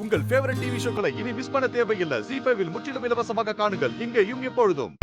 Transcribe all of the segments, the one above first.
உங்கள் favourite TV ஷோக்களை இனி miss பண்ண தேவையில்லை. ZEE5 இல் முற்றிலும் இலவசமாக காணுங்கள். இங்கேயும் எப்பொழுதும்.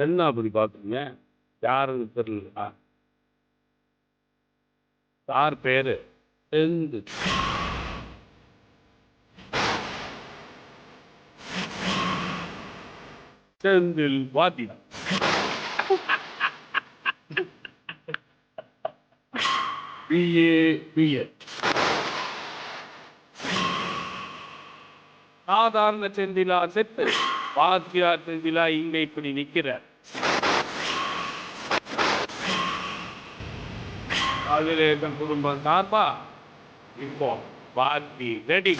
என்ன அப்படி பார்க்குறீங்க? யாருன்னு தெரியல. சார் பேரு செந்தில். செந்தில் வாத்தியார். BA. சாதாரண செந்திலா செத்து வாத்தியார் செந்திலா இங்க இப்படி நிக்கிறார். அதில் என் குடும்பம் சார்பா இப்போ பார்ட்டி ரெடி.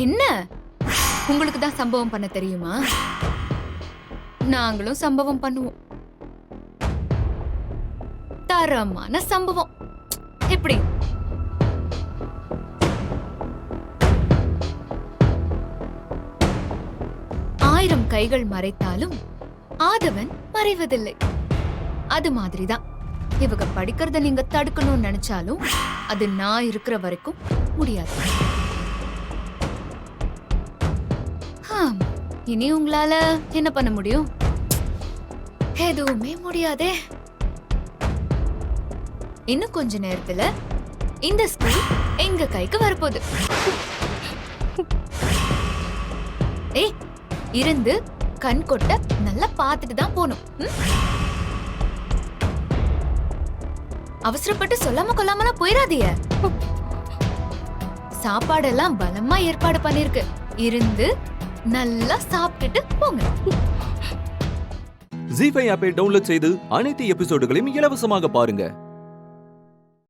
என்ன உங்களுக்கு தான் சம்பவம் பண்ண தெரியுமா? நாங்களும் சம்பவம் பண்ணுவோம். தரமான சம்பவம். எப்படி? ஆயிரம் கைகள் மறைத்தாலும் ஆதவன் மறைவதில்லை. அது மாதிரிதான் இவங்க படிக்கிறத நீங்க தடுக்கணும்னு நினைச்சாலும் அது நான் இருக்கிற வரைக்கும் முடியாது. இனி உங்களால என்ன பண்ண முடியும்? எதுவுமே முடியாதே. இன்னும் கொஞ்ச நேரத்துல இந்த ஸ்கூல் எங்க கைக்கு வரப்போகுது. ஏய், இருந்து கண் கொட்ட நல்லா பார்த்துட்டு தான் போகணும். அவசரப்பட்டு சொல்லாம கொள்ளாமலாம் போயிடாதீங்க. சாப்பாடெல்லாம் பலமா ஏற்பாடு பண்ணிருக்கு. இருந்து நல்லா சாப்பிட்டுட்டு போங்க. ZEE5 ஆப்பை டவுன்லோட் செய்து அனைத்து எபிசோடுகளையும் இலவசமாக பாருங்க.